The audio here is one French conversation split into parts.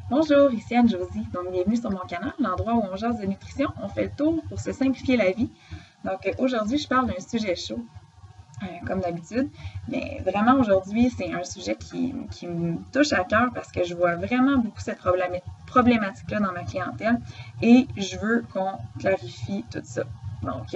Bonjour, ici Anne-Josie. Donc, bienvenue sur mon canal, l'endroit où on jase de nutrition. On fait le tour pour se simplifier la vie. Donc, aujourd'hui, je parle d'un sujet chaud, comme d'habitude. Mais vraiment, aujourd'hui, c'est un sujet qui me touche à cœur parce que je vois vraiment beaucoup cette problématique-là dans ma clientèle et je veux qu'on clarifie tout ça. Donc,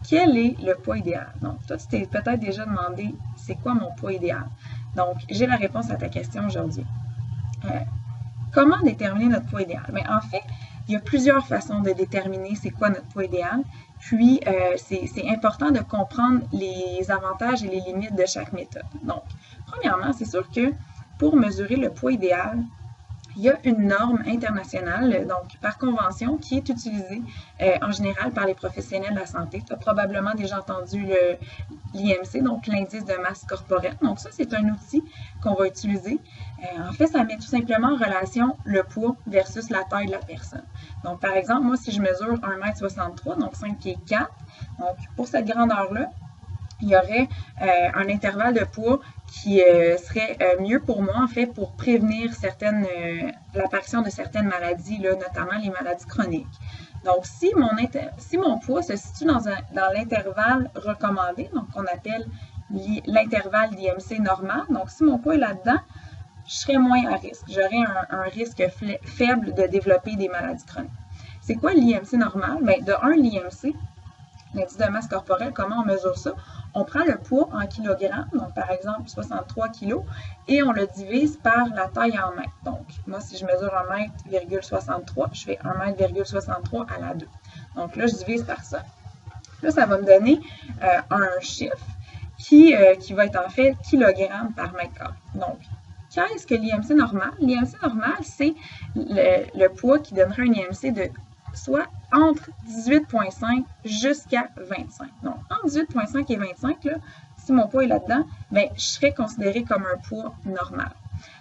quel est le poids idéal? Donc, toi, tu t'es peut-être déjà demandé, c'est quoi mon poids idéal? Donc, j'ai la réponse à ta question aujourd'hui. Comment déterminer notre poids idéal? Mais en fait, il y a plusieurs façons de déterminer c'est quoi notre poids idéal. Puis, c'est important de comprendre les avantages et les limites de chaque méthode. Donc, premièrement, c'est sûr que pour mesurer le poids idéal, il y a une norme internationale, donc par convention, qui est utilisée en général par les professionnels de la santé. Tu as probablement déjà entendu l'IMC, donc l'indice de masse corporelle. Donc ça, c'est un outil qu'on va utiliser. En fait, ça met tout simplement en relation le poids versus la taille de la personne. Donc par exemple, moi, si je mesure 1,63 m, donc 5 pieds 4, donc pour cette grandeur-là, il y aurait un intervalle de poids qui serait mieux pour moi, en fait, pour prévenir l'apparition de certaines maladies, là, notamment les maladies chroniques. Donc, si mon poids se situe dans l'intervalle recommandé, donc qu'on appelle l'intervalle d'IMC normal, donc si mon poids est là-dedans, je serais moins à risque. J'aurais un risque faible de développer des maladies chroniques. C'est quoi l'IMC normal? Bien, de 1, l'IMC, l'indice de masse corporelle, comment on mesure ça? On prend le poids en kilogrammes, donc par exemple 63 kg, et on le divise par la taille en mètres. Donc, moi, si je mesure 1,63 m, je fais 1,63 m à la 2. Donc là, je divise par ça. Là, ça va me donner un chiffre qui va être en fait kilogramme par mètre carré. Donc, qu'est-ce que l'IMC normal? L'IMC normal, c'est le poids qui donnerait un IMC de soit entre 18,5 jusqu'à 25. Donc, entre 18,5 et 25, là, si mon poids est là-dedans, bien, je serais considéré comme un poids normal.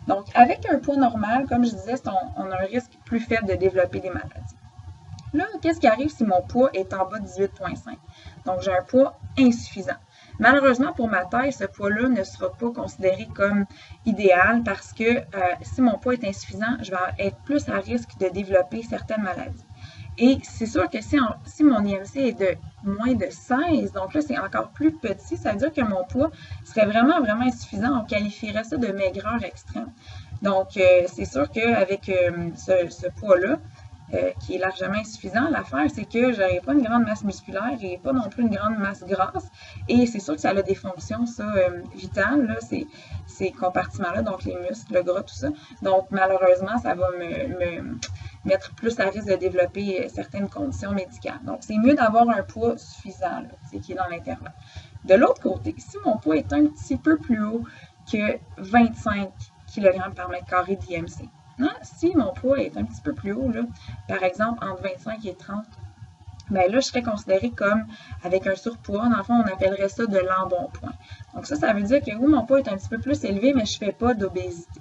Donc, avec un poids normal, comme je disais, on a un risque plus faible de développer des maladies. Là, qu'est-ce qui arrive si mon poids est en bas de 18,5? Donc, j'ai un poids insuffisant. Malheureusement, pour ma taille, ce poids-là ne sera pas considéré comme idéal parce que si mon poids est insuffisant, je vais être plus à risque de développer certaines maladies. Et c'est sûr que si mon IMC est de moins de 16, donc là, c'est encore plus petit, ça veut dire que mon poids serait vraiment, vraiment insuffisant. On qualifierait ça de maigreur extrême. Donc, c'est sûr qu'avec ce poids-là, qui est largement insuffisant, l'affaire, c'est que je n'aurai pas une grande masse musculaire et pas non plus une grande masse grasse. Et c'est sûr que ça a des fonctions, vitales, là, ces compartiments-là, donc les muscles, le gras, tout ça. Donc, malheureusement, ça va me mettre plus à risque de développer certaines conditions médicales. Donc, c'est mieux d'avoir un poids suffisant, qui est dans l'intervalle. De l'autre côté, si mon poids est un petit peu plus haut que 25 kg par mètre carré d'IMC, si mon poids est un petit peu plus haut, là, par exemple entre 25 et 30, bien là, je serais considérée comme avec un surpoids. Dans le fond, on appellerait ça de l'embonpoint. Donc ça veut dire que oui, mon poids est un petit peu plus élevé, mais je ne fais pas d'obésité.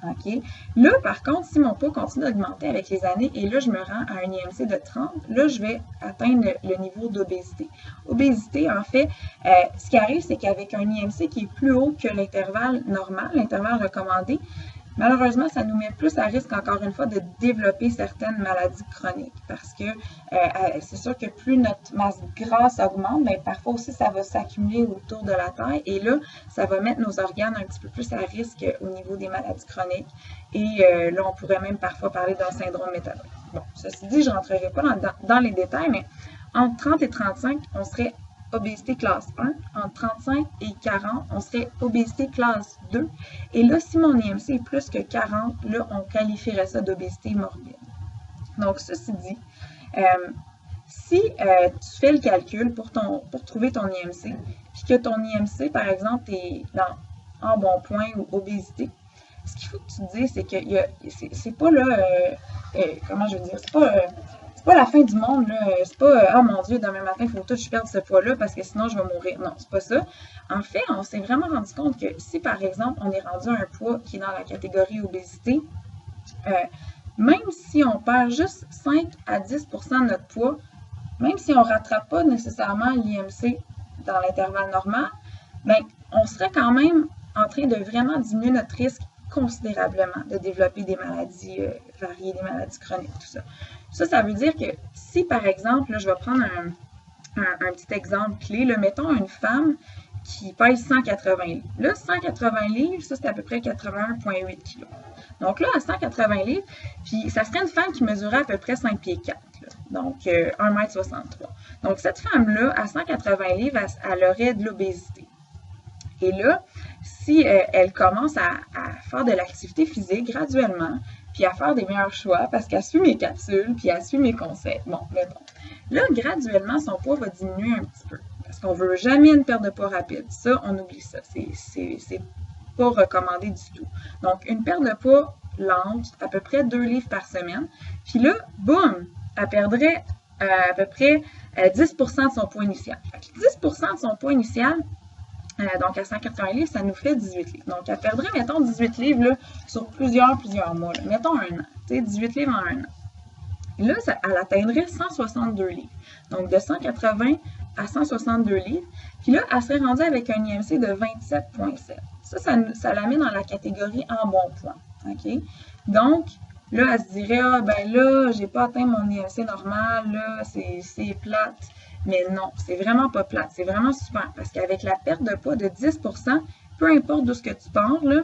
OK? Là, par contre, si mon poids continue d'augmenter avec les années et là, je me rends à un IMC de 30, là, je vais atteindre le niveau d'obésité. Obésité, en fait, ce qui arrive, c'est qu'avec un IMC qui est plus haut que l'intervalle normal, l'intervalle recommandé, malheureusement, ça nous met plus à risque, encore une fois, de développer certaines maladies chroniques parce que c'est sûr que plus notre masse grasse augmente, bien, parfois aussi, ça va s'accumuler autour de la taille et là, ça va mettre nos organes un petit peu plus à risque au niveau des maladies chroniques et là, on pourrait même parfois parler d'un syndrome métabolique. Bon, ceci dit, je ne rentrerai pas dans les détails, mais entre 30 et 35, on serait obésité classe 1, entre 35 et 40, on serait obésité classe 2. Et là, si mon IMC est plus que 40, là, on qualifierait ça d'obésité morbide. Donc, ceci dit, si tu fais le calcul pour trouver ton IMC, puis que ton IMC, par exemple, est en bon point ou obésité, ce qu'il faut que tu te dises, c'est que c'est pas là, comment je veux dire, c'est pas la fin du monde, là. C'est pas, oh mon Dieu, demain matin, il faut tout que je perde ce poids-là parce que sinon je vais mourir. Non, c'est pas ça. En fait, on s'est vraiment rendu compte que si, par exemple, on est rendu à un poids qui est dans la catégorie obésité, même si on perd juste 5 à 10 % de notre poids, même si on ne rattrape pas nécessairement l'IMC dans l'intervalle normal, bien, on serait quand même en train de vraiment diminuer notre risque considérablement de développer des maladies variées, des maladies chroniques, tout ça. Ça veut dire que si, par exemple, là, je vais prendre un petit exemple clé, là, mettons une femme qui pèse 180 livres. Là, 180 livres, ça, c'est à peu près 81,8 kg. Donc là, à 180 livres, puis ça serait une femme qui mesurait à peu près 5 pieds 4, là, donc 1,63 m. Donc cette femme-là, à 180 livres, elle aurait de l'obésité. Et là, si elle commence à faire de l'activité physique graduellement, puis à faire des meilleurs choix parce qu'elle suit mes capsules, puis elle suit mes conseils. Bon, mettons. Là, graduellement, son poids va diminuer un petit peu. Parce qu'on ne veut jamais une perte de poids rapide. Ça, on oublie ça. C'est pas recommandé du tout. Donc, une perte de poids lente, à peu près 2 livres par semaine. Puis là, boum, elle perdrait à peu près 10 % de son poids initial. Fait que 10 % de son poids initial, donc à 180 livres, ça nous fait 18 livres. Donc, elle perdrait, mettons, 18 livres là, sur plusieurs mois. Là. Mettons un an. Tu sais, 18 livres en un an. Et là, elle atteindrait 162 livres. Donc, de 180 à 162 livres. Puis là, elle serait rendue avec un IMC de 27,7. Ça la met dans la catégorie en bon point. OK? Donc, là, elle se dirait, ah, ben là, j'ai pas atteint mon IMC normal, là, c'est plate. Mais non, c'est vraiment pas plate. C'est vraiment super. Parce qu'avec la perte de poids de 10 %, peu importe d'où ce que tu pars, là,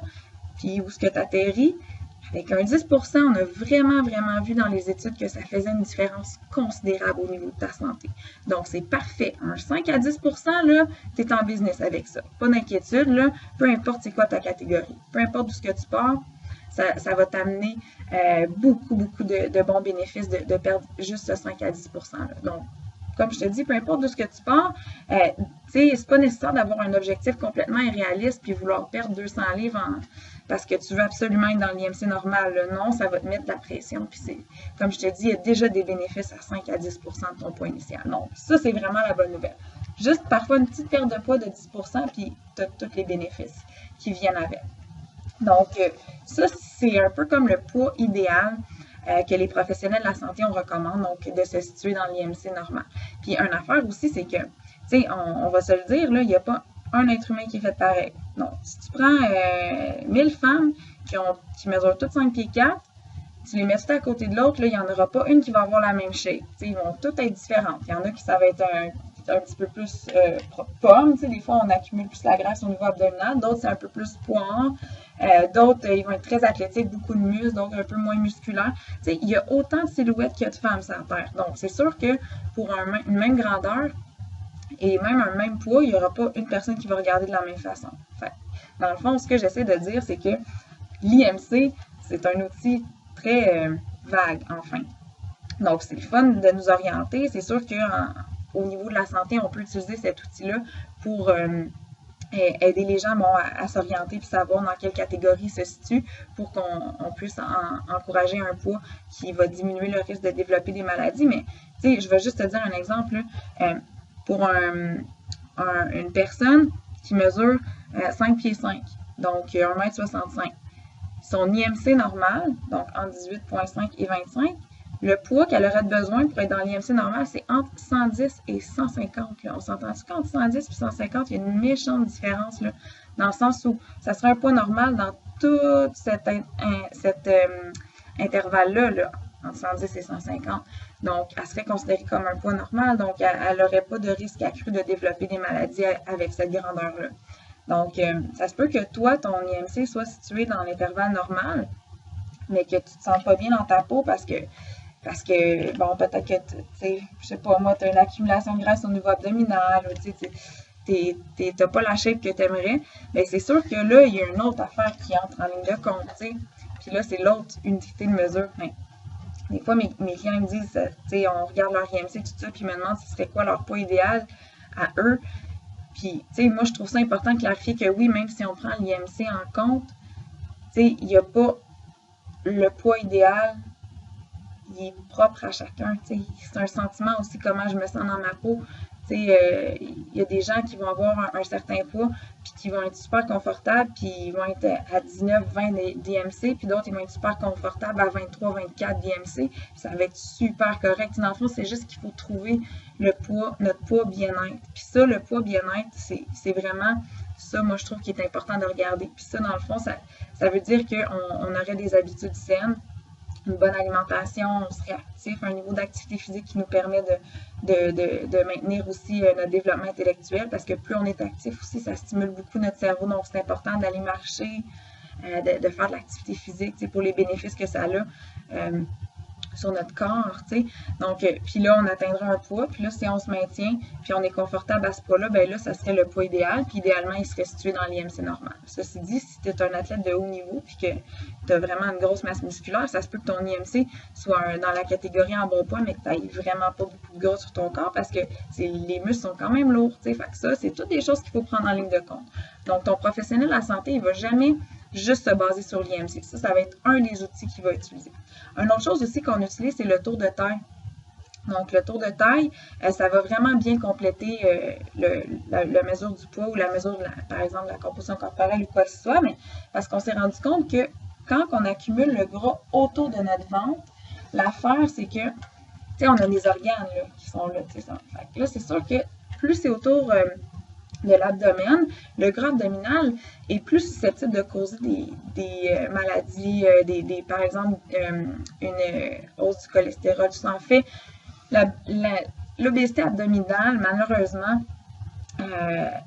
puis où ce que tu atterris, avec un 10 %, on a vraiment vu dans les études que ça faisait une différence considérable au niveau de ta santé. Donc, c'est parfait. Un 5 à 10 % là, tu es en business avec ça. Pas d'inquiétude, là. Peu importe c'est quoi ta catégorie. Peu importe d'où ce que tu pars, ça va t'amener beaucoup de bons bénéfices de perdre juste ce 5 à 10 % là. Donc, comme je te dis, peu importe d'où ce que tu pars, c'est pas nécessaire d'avoir un objectif complètement irréaliste puis vouloir perdre 200 livres parce que tu veux absolument être dans l'IMC normal. Là. Non, ça va te mettre de la pression. Puis comme je te dis, il y a déjà des bénéfices à 5 à 10 % de ton poids initial. Donc, ça, c'est vraiment la bonne nouvelle. Juste parfois une petite perte de poids de 10 % puis tu as tous les bénéfices qui viennent avec. Donc, ça, c'est un peu comme le poids idéal que les professionnels de la santé, on recommande, donc de se situer dans l'IMC normal. Puis, une affaire aussi, c'est que, tu sais, on va se le dire, là, il n'y a pas un être humain qui est fait pareil. Non, si tu prends 1000 femmes qui mesurent toutes 5 pieds 4, tu les mets toutes à côté de l'autre, là, il n'y en aura pas une qui va avoir la même shape. Tu sais, ils vont toutes être différentes. Il y en a qui ça va être un petit peu plus pomme, tu sais, des fois on accumule plus la graisse au niveau abdominal, d'autres c'est un peu plus poire, d'autres ils vont être très athlétiques, beaucoup de muscles, d'autres un peu moins musculaires. Tu sais, il y a autant de silhouettes qu'il y a de femmes sur la Terre. Donc c'est sûr que pour une même grandeur et même un même poids, il n'y aura pas une personne qui va regarder de la même façon. Fait, dans le fond, ce que j'essaie de dire, c'est que l'IMC, c'est un outil très vague, enfin. Donc c'est le fun de nous orienter. C'est sûr que au niveau de la santé, on peut utiliser cet outil-là pour aider les gens à s'orienter et savoir dans quelle catégorie se situe pour qu'on puisse encourager un poids qui va diminuer le risque de développer des maladies. Mais, tu sais, je vais juste te dire un exemple. Pour une personne qui mesure 5 pieds 5, donc 1,65 m, son IMC normal, donc entre 18,5 et 25, le poids qu'elle aurait besoin pour être dans l'IMC normal, c'est entre 110 et 150. Là. On s'entend-tu qu'entre 110 et 150, il y a une méchante différence, là, dans le sens où ça serait un poids normal dans tout cet intervalle-là, là, entre 110 et 150. Donc, elle serait considérée comme un poids normal, donc elle n'aurait pas de risque accru de développer des maladies avec cette grandeur-là. Donc, ça se peut que toi, ton IMC soit situé dans l'intervalle normal, mais que tu ne te sens pas bien dans ta peau parce que bon, peut-être que, tu sais, je sais pas, moi, tu as une accumulation de graisse au niveau abdominal, ou tu n'as pas la shape que tu aimerais, mais c'est sûr que là, il y a une autre affaire qui entre en ligne de compte, tu sais. Puis là, c'est l'autre unité de mesure. Mais, des fois, mes clients me disent, tu sais, on regarde leur IMC, tout ça, puis ils me demandent ce serait quoi leur poids idéal à eux. Puis, tu sais, moi, je trouve ça important de clarifier que oui, même si on prend l'IMC en compte, tu sais, il n'y a pas le poids idéal. Il est propre à chacun, tu sais. C'est un sentiment aussi, comment je me sens dans ma peau. Tu sais, il y a des gens qui vont avoir un certain poids, puis qui vont être super confortables, puis ils vont être à 19-20 d'IMC, puis d'autres, ils vont être super confortables à 23-24 d'IMC, puis ça va être super correct. Dans le fond, c'est juste qu'il faut trouver notre poids bien-être. Puis ça, le poids bien-être, c'est vraiment Ça, moi, je trouve qu'il est important de regarder. Puis ça, dans le fond, ça veut dire qu'on aurait des habitudes saines, une bonne alimentation, on serait actif, un niveau d'activité physique qui nous permet de maintenir aussi notre développement intellectuel, parce que plus on est actif aussi, ça stimule beaucoup notre cerveau, donc c'est important d'aller marcher, de faire de l'activité physique, pour les bénéfices que ça a sur notre corps, Donc, puis là, on atteindra un poids, puis là, si on se maintient, puis on est confortable à ce poids-là, ben là, ça serait le poids idéal, puis idéalement, il serait situé dans l'IMC normal. Ceci dit, si tu es un athlète de haut niveau, puis que tu as vraiment une grosse masse musculaire, ça se peut que ton IMC soit dans la catégorie en bon poids, mais que tu n'aies vraiment pas beaucoup de gras sur ton corps, parce que les muscles sont quand même lourds, Fait que ça, c'est toutes des choses qu'il faut prendre en ligne de compte. Donc, ton professionnel de la santé, il ne va jamais juste se baser sur l'IMC. Ça va être un des outils qu'il va utiliser. Une autre chose aussi qu'on utilise, c'est le tour de taille. Donc, le tour de taille, ça va vraiment bien compléter la mesure du poids ou la mesure, par exemple, de la composition corporelle ou quoi que ce soit, mais parce qu'on s'est rendu compte que quand on accumule le gras autour de notre ventre, l'affaire, c'est que, on a des organes là, qui sont là, là, c'est sûr que plus c'est autour de l'abdomen, le gras abdominal est plus susceptible de causer des maladies, par exemple, une hausse du cholestérol. En fait, l'obésité abdominale, malheureusement,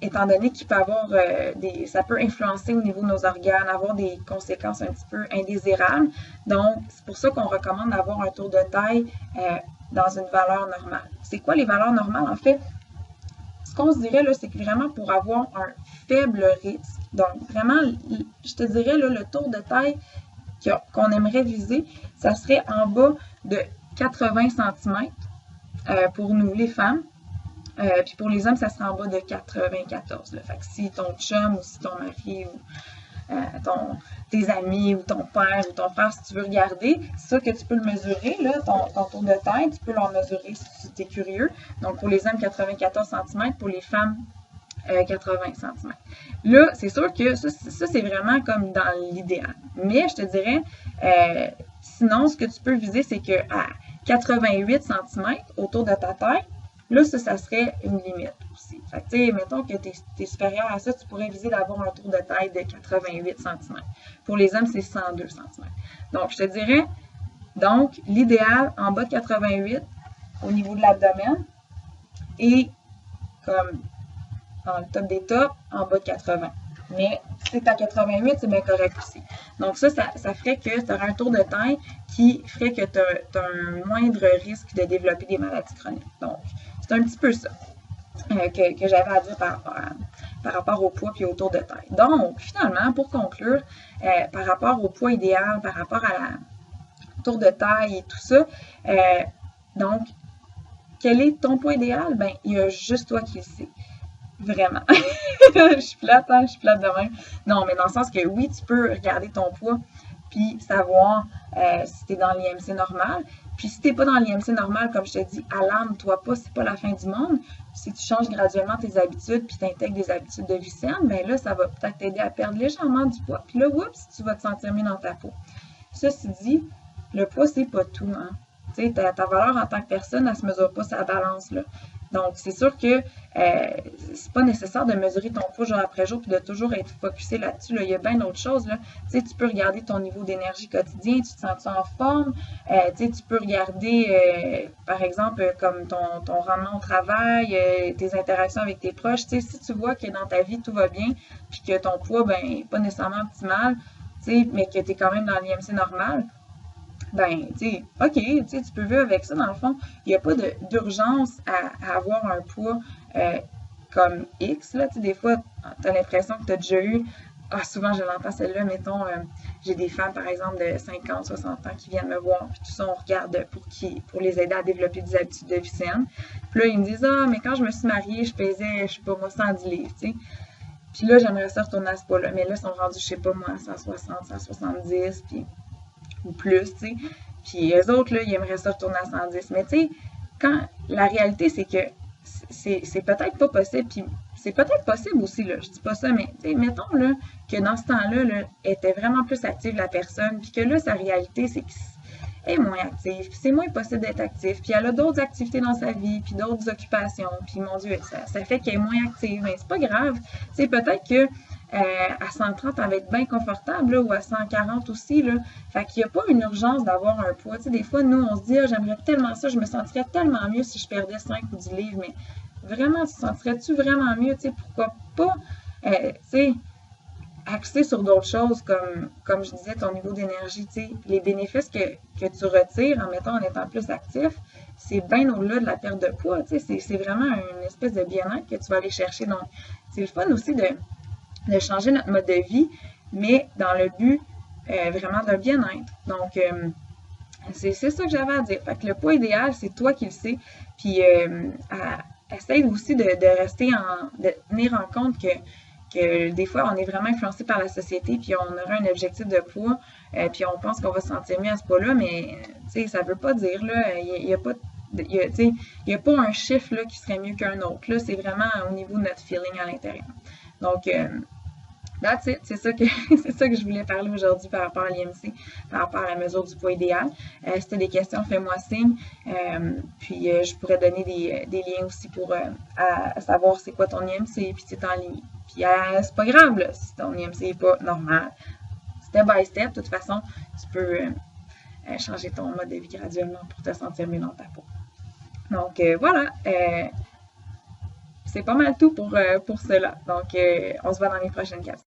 étant donné qu'il peut avoir ça peut influencer au niveau de nos organes, avoir des conséquences un petit peu indésirables. Donc, c'est pour ça qu'on recommande d'avoir un tour de taille dans une valeur normale. C'est quoi les valeurs normales? En fait, ce qu'on se dirait, là, c'est que vraiment pour avoir un faible risque, donc vraiment, je te dirais, là, le tour de taille qu'on aimerait viser, ça serait en bas de 80 cm pour nous, les femmes. Puis pour les hommes, ça serait en bas de 94. Là. Fait que si ton chum ou si ton mari ou tes amis ou ton père ou ton frère, si tu veux regarder, c'est ça que tu peux le mesurer, là, ton tour de taille, tu peux le mesurer si tu es curieux. Donc pour les hommes, 94 cm, pour les femmes, 80 cm. Là, c'est sûr que ça c'est vraiment comme dans l'idéal. Mais je te dirais, sinon, ce que tu peux viser, c'est qu'à 88 cm autour de ta taille, là, ça serait une limite aussi. Fait que, tu sais, mettons que tu es supérieur à ça, tu pourrais viser d'avoir un tour de taille de 88 cm. Pour les hommes, c'est 102 cm. Donc, je te dirais, donc, l'idéal, en bas de 88, au niveau de l'abdomen, et comme dans le top des tops, en bas de 80. Mais si tu es à 88, c'est bien correct aussi. Donc ça ferait que tu aurais un tour de taille qui ferait que tu as un moindre risque de développer des maladies chroniques. Donc, c'est un petit peu ça que j'avais à dire par rapport au poids et au tour de taille. Donc, finalement, pour conclure, par rapport au poids idéal, par rapport à la tour de taille et tout ça, donc, quel est ton poids idéal? Ben, il y a juste toi qui le sais. Vraiment. Je suis plate de même. Non, mais dans le sens que oui, tu peux regarder ton poids puis savoir si tu es dans l'IMC normal. Puis si tu n'es pas dans l'IMC normal, comme je te dis, alarme-toi pas, c'est pas la fin du monde. Si tu changes graduellement tes habitudes puis tu intègres des habitudes de vie saine, bien là, ça va peut-être t'aider à perdre légèrement du poids. Puis là, oups, tu vas te sentir mieux dans ta peau. Ceci dit, le poids, c'est pas tout, hein. Tu sais, ta valeur en tant que personne, elle se mesure pas sa balance, là. Donc, c'est sûr que c'est pas nécessaire de mesurer ton poids jour après jour puis de toujours être focusé là-dessus. Là. Il y a bien d'autres choses. Là. Tu sais, tu peux regarder ton niveau d'énergie quotidien, tu te sens en forme. Tu peux regarder, par exemple, comme ton rendement au travail, tes interactions avec tes proches. Tu sais, si tu vois que dans ta vie, tout va bien puis que ton poids, ben, pas nécessairement optimal, tu sais, mais que tu es quand même dans l'IMC normal, ben, tu sais, OK, tu peux vivre avec ça, dans le fond. Il n'y a pas d'urgence à avoir un poids comme X, là. Tu sais, des fois, tu as l'impression que tu as déjà eu, souvent je l'entends celle-là, mettons, j'ai des femmes, par exemple, de 50, 60 ans qui viennent me voir, puis tout ça, on regarde pour les aider à développer des habitudes de vie saine. Puis là, ils me disent, mais quand je me suis mariée, je pesais, je sais pas moi, 110 livres, tu sais. Puis là, j'aimerais ça retourner à ce poids-là. Mais là, ils sont rendus, je sais pas moi, 160, 170, puis ou plus, tu sais. Puis eux autres, là, ils aimeraient ça retourner à 110. Mais tu sais, quand la réalité, c'est que c'est peut-être pas possible, puis c'est peut-être possible aussi, là, je dis pas ça, mais tu sais, mettons, là, que dans ce temps-là, là, elle était vraiment plus active, la personne, puis que là, sa réalité, c'est est moins active, puis c'est moins possible d'être actif, puis elle a d'autres activités dans sa vie, puis d'autres occupations, puis mon Dieu, ça fait qu'elle est moins active. Mais c'est pas grave. C'est peut-être que à 130, elle va être bien confortable, là, ou à 140 aussi. Là. Fait qu'il n'y a pas une urgence d'avoir un poids. Tu sais, des fois, nous, on se dit, ah, j'aimerais tellement ça, je me sentirais tellement mieux si je perdais 5 ou 10 livres. Mais vraiment, tu te sentirais-tu vraiment mieux? Tu sais, pourquoi pas, tu sais, axer sur d'autres choses comme je disais, ton niveau d'énergie, tu sais, les bénéfices que tu retires en étant plus actif, c'est bien au-delà de la perte de poids, tu sais, c'est vraiment une espèce de bien-être que tu vas aller chercher. Donc, c'est le fun aussi de changer notre mode de vie, mais dans le but vraiment d'un bien-être. Donc, c'est ça que j'avais à dire. Fait que le poids idéal, c'est toi qui le sais. Puis, essaye aussi de tenir en compte que des fois, on est vraiment influencé par la société, puis on aura un objectif de poids, puis on pense qu'on va se sentir mieux à ce poids-là, mais tu sais, ça veut pas dire, là, il n'y a pas il y a pas un chiffre là, qui serait mieux qu'un autre. Là, c'est vraiment au niveau de notre feeling à l'intérieur. Donc, that's it. C'est ça que je voulais parler aujourd'hui par rapport à l'IMC, par rapport à la mesure du poids idéal. Si tu as des questions, fais-moi signe. Puis je pourrais donner des liens aussi pour à savoir c'est quoi ton IMC, puis c'est en ligne. Puis c'est pas grave là, si ton IMC n'est pas normal. Step by step, de toute façon, tu peux changer ton mode de vie graduellement pour te sentir mieux dans ta peau. Donc voilà. C'est pas mal tout pour cela. Donc, on se voit dans les prochaines capsules.